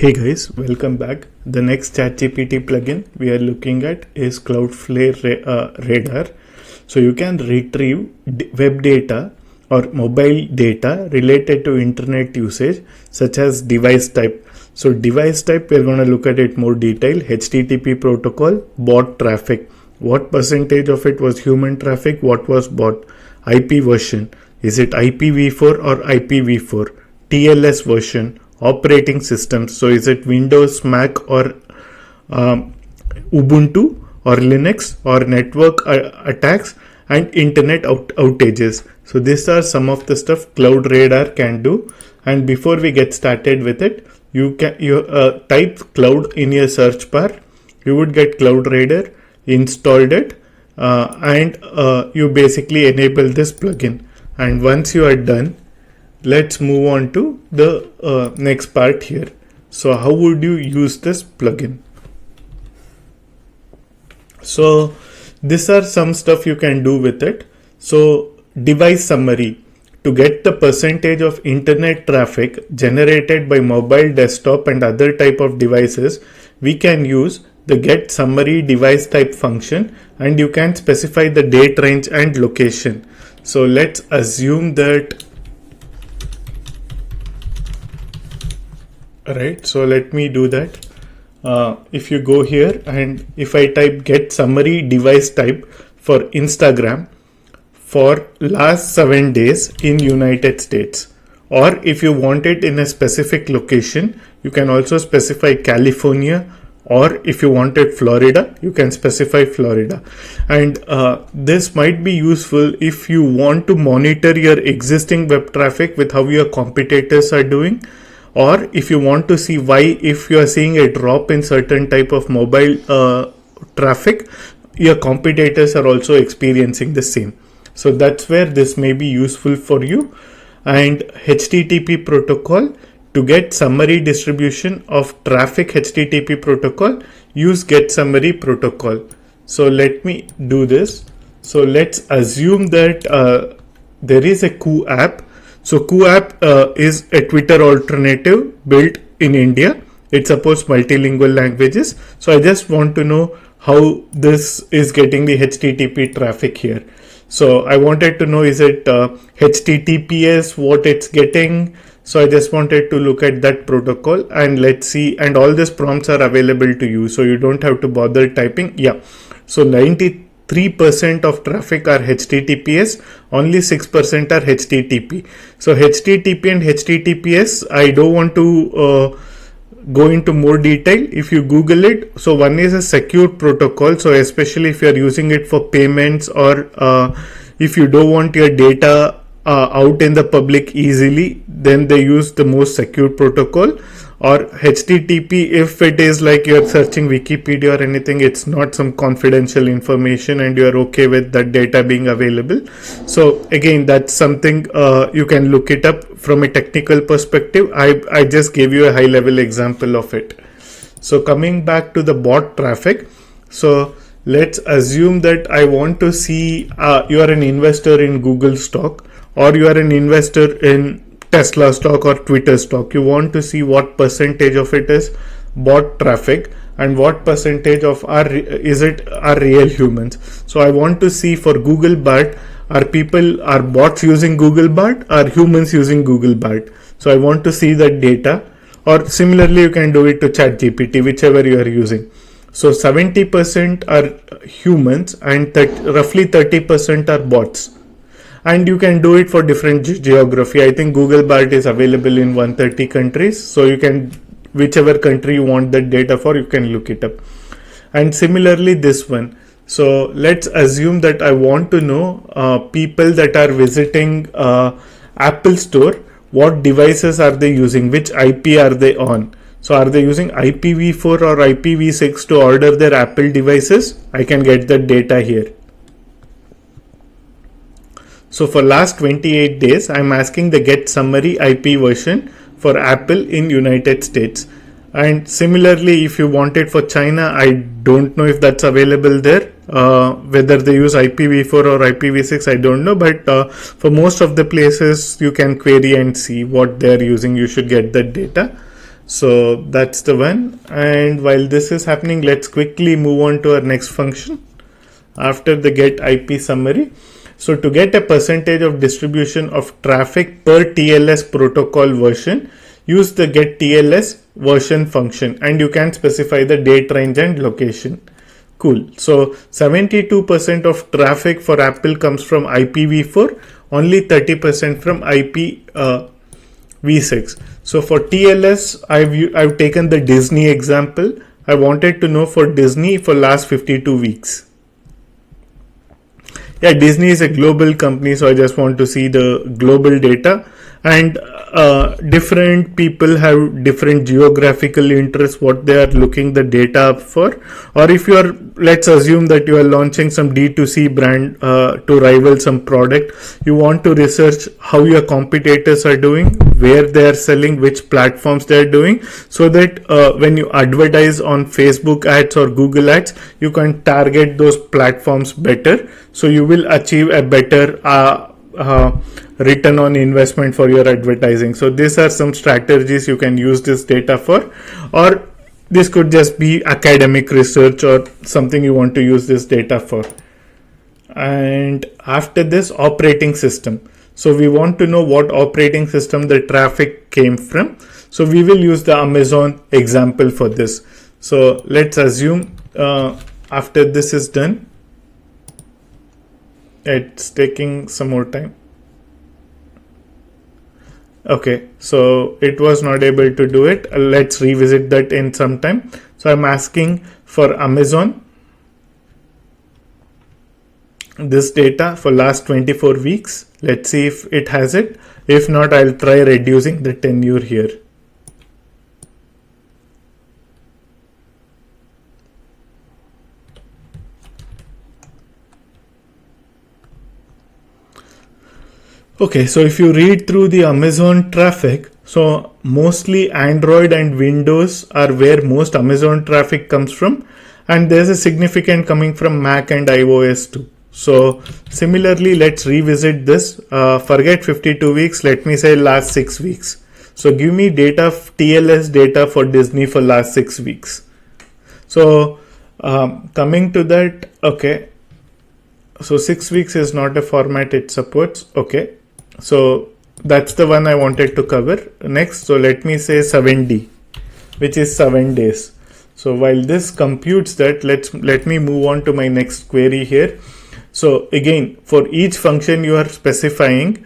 Hey guys, welcome back. The next ChatGPT plugin we are looking at is Cloudflare Radar. So you can retrieve web data or mobile data related to internet usage, such as device type. So device type, we're going to look at it more detail. HTTP protocol, bot traffic. What percentage of it was human traffic? What was bot? IP version. Is it IPv4 or IPv4? TLS version. Operating systems, so is it Windows, Mac, or Ubuntu or Linux, or network attacks and internet outages. So these are some of the stuff Cloud Radar can do. And before we get started with it, you type cloud in your search bar. You would get Cloud Radar, installed it, and you basically enable this plugin. And once you are done, let's move on to the next part here. So how would you use this plugin? So these are some stuff you can do with it. So device summary, to get the percentage of internet traffic generated by mobile, desktop and other type of devices, we can use the get summary device type function, and you can specify the date range and location. So let's assume that. Right, so let me do that. If you go here and if I type get summary device type for Instagram for last 7 days in United States, or if you want it in a specific location, you can also specify California, or if you wanted Florida, you can specify Florida. And this might be useful if you want to monitor your existing web traffic with how your competitors are doing, or if you want to see why, if you are seeing a drop in certain type of mobile traffic, your competitors are also experiencing the same. So that's where this may be useful for you. And HTTP protocol, to get summary distribution of traffic HTTP protocol, use get summary protocol. So let me do this. So let's assume that there is a Coup app. So Coup app is a Twitter alternative built in India. It supports multilingual languages. So I just want to know how this is getting the HTTP traffic here. So I wanted to know, is it HTTPS what it's getting? So I just wanted to look at that protocol, and let's see. And all these prompts are available to you, so you don't have to bother typing. Yeah. So 93% of traffic are HTTPS, only 6% are HTTP. So HTTP and HTTPS, I don't want to go into more detail. If you Google it, so one is a secure protocol. So especially if you are using it for payments, or if you don't want your data out in the public easily, then they use the most secure protocol. Or HTTP, if it is like you're searching Wikipedia or anything, it's not some confidential information and you're okay with that data being available. So again, that's something you can look it up from a technical perspective. I just gave you a high level example of it. So coming back to the bot traffic. So let's assume that I want to see you are an investor in Google stock, or you are an investor in Tesla stock or Twitter stock. You want to see what percentage of it is bot traffic and what percentage of are real humans. So I want to see for Google Bot, are bots using Google Bot, are humans using Google Bot? So I want to see that data. Or similarly, you can do it to ChatGPT, whichever you are using. So 70% are humans and roughly 30% are bots. And you can do it for different geography. I think Google Bart is available in 130 countries. So you can, whichever country you want that data for, you can look it up. And similarly this one. So let's assume that I want to know people that are visiting Apple Store, what devices are they using, which IP are they on. So are they using IPv4 or IPv6 to order their Apple devices? I can get that data here. So for last 28 days, I'm asking the get summary IP version for Apple in United States. And similarly, if you want it for China, I don't know if that's available there. Whether they use IPv4 or IPv6, I don't know. But for most of the places, you can query and see what they're using. You should get that data. So that's the one. And while this is happening, let's quickly move on to our next function after the get IP summary. So to get a percentage of distribution of traffic per TLS protocol version, use the get TLS version function, and you can specify the date range and location. Cool. So 72% of traffic for Apple comes from IPv4, only 30% from IPv6. So for TLS, I've taken the Disney example. I wanted to know for Disney for last 52 weeks. Yeah, Disney is a global company, so I just want to see the global data. And different people have different geographical interests, what they are looking the data up for. Or if you are, let's assume that you are launching some D2C brand to rival some product, you want to research how your competitors are doing, where they are selling, which platforms they are doing, so that when you advertise on Facebook ads or Google ads, you can target those platforms better, so you will achieve a better return on investment for your advertising. So these are some strategies you can use this data for, or this could just be academic research or something you want to use this data for. And after this, operating system. So we want to know what operating system the traffic came from. So we will use the Amazon example for this. So let's assume after this is done, it's taking some more time. Okay, so it was not able to do it. Let's revisit that in some time. So I'm asking for Amazon this data for last 24 weeks. Let's see if it has it. If not, I'll try reducing the tenure here. Okay, so if you read through the Amazon traffic, so mostly Android and Windows are where most Amazon traffic comes from, and there's a significant coming from Mac and iOS too. So similarly, let's revisit this. Forget 52 weeks, let me say last 6 weeks. So give me data, TLS data for Disney for last 6 weeks. So coming to that, okay. So 6 weeks is not a format it supports. Okay. So that's the one I wanted to cover next. So let me say 7D, which is 7 days. So while this computes that, let me move on to my next query here. So again, for each function you are specifying,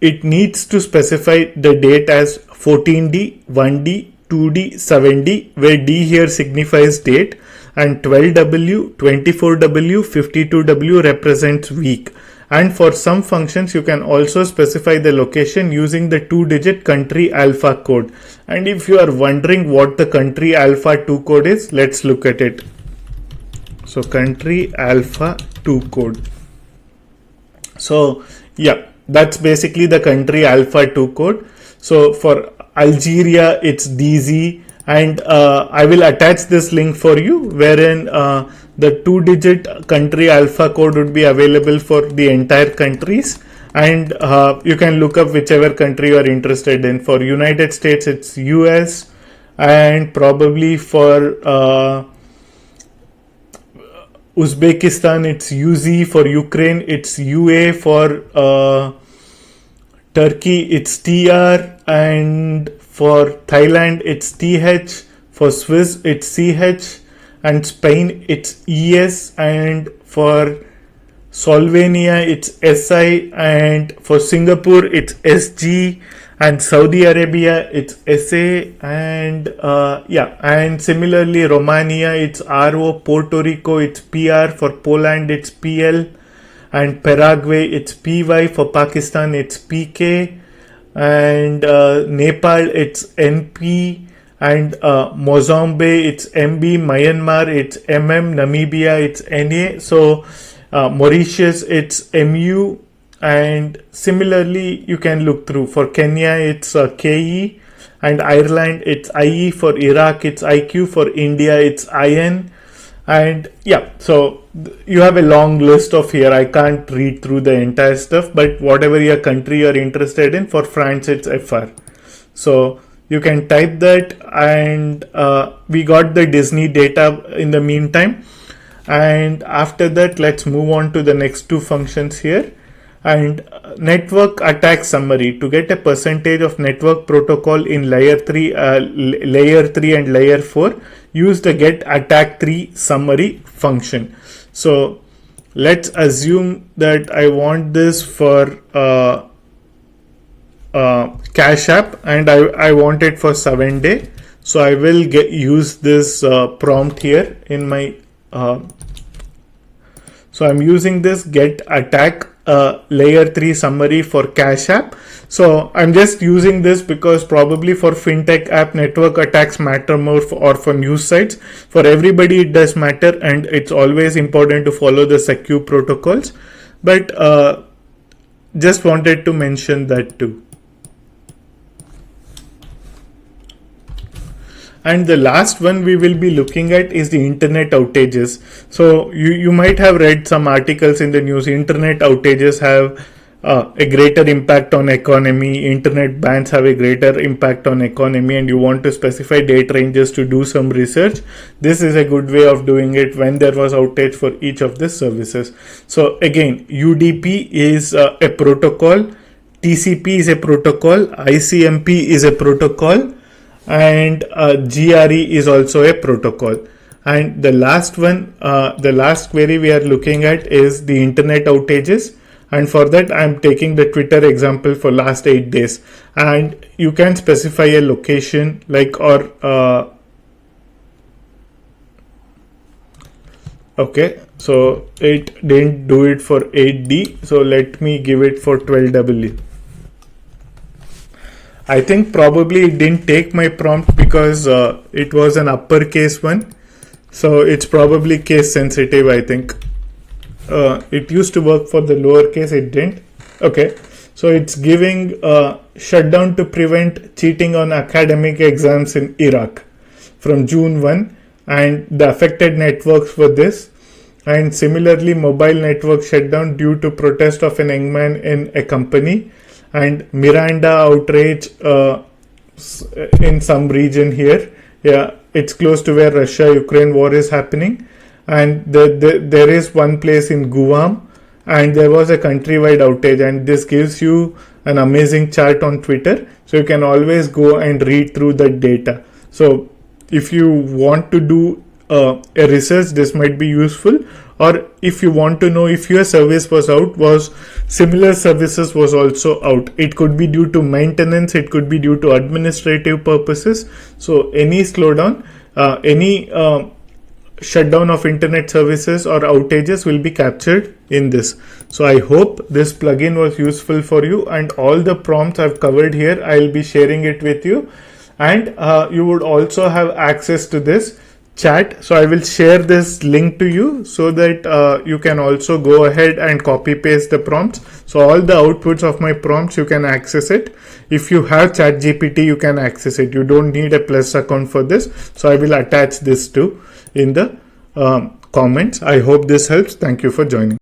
it needs to specify the date as 14D, 1D, 2D, 7D, where D here signifies date, and 12W, 24W, 52W represents week. And for some functions, you can also specify the location using the 2-digit country alpha code. And if you are wondering what the country alpha 2 code is, let's look at it. So country alpha 2 code. So yeah, that's basically the country alpha 2 code. So for Algeria, it's DZ. And I will attach this link for you, wherein the 2-digit country alpha code would be available for the entire countries, and you can look up whichever country you are interested in. For United States, it's US, and probably for Uzbekistan, it's UZ. For Ukraine, it's UA. For Turkey, it's TR, and for Thailand, it's TH. For Swiss, it's CH. And Spain, it's ES. And for Slovenia, it's SI. And for Singapore, it's SG. And Saudi Arabia, it's SA. And yeah, and similarly, Romania, it's RO. Puerto Rico, it's PR. For Poland, it's PL. And Paraguay, it's PY. For Pakistan, it's PK. And Nepal, it's NP. And Mozambique, it's MB. Myanmar, it's MM. Namibia, it's NA. So Mauritius, it's MU. And similarly, you can look through. For Kenya, it's KE. And Ireland, it's IE. For Iraq, it's IQ. For India, it's IN. And yeah, so you have a long list of here. I can't read through the entire stuff, but whatever your country you're interested in, for France, it's FR. So You can type that, and we got the Disney data in the meantime. And after that, let's move on to the next two functions here. And network attack summary, to get a percentage of network protocol in layer 3 and layer 4, use the get attack 3 summary function. So let's assume that I want this for Cash App, and I want it for 7-day. So I will use this prompt here in my so I'm using this get attack layer 3 summary for Cash App. So I'm just using this because probably for fintech app, network attacks matter more, or for news sites. For everybody it does matter, and it's always important to follow the secure protocols. But just wanted to mention that too. And the last one we will be looking at is the internet outages. So you might have read some articles in the news. Internet outages have a greater impact on economy. Internet bans have a greater impact on economy, and you want to specify date ranges to do some research. This is a good way of doing it when there was outage for each of the services. So again, UDP is a protocol, TCP is a protocol, ICMP is a protocol, and GRE is also a protocol. And the last one, the last query we are looking at is the internet outages. And for that, I'm taking the Twitter example for last 8 days. And you can specify a location okay, so it didn't do it for 8D. So let me give it for 12W. I think probably it didn't take my prompt because it was an uppercase one. So it's probably case sensitive, I think. It used to work for the lowercase, it didn't. Okay, so it's giving shutdown to prevent cheating on academic exams in Iraq from June 1, and the affected networks for this. And similarly, mobile network shutdown due to protest of an young man in a company, and Miranda outrage in some region here. Yeah, it's close to where Russia-Ukraine war is happening. And there is one place in Guam, and there was a countrywide outage, and this gives you an amazing chart on Twitter. So you can always go and read through the data. So if you want to do a research, this might be useful. Or if you want to know if your service was out, was similar services was also out. It could be due to maintenance, it could be due to administrative purposes. So any slowdown, any shutdown of internet services or outages will be captured in this. So I hope this plugin was useful for you, and all the prompts I've covered here, I'll be sharing it with you. And you would also have access to this chat. So I will share this link to you so that you can also go ahead and copy paste the prompts. So all the outputs of my prompts, you can access it. If you have ChatGPT, you can access it. You don't need a Plus account for this. So I will attach this too in the comments. I hope this helps. Thank you for joining.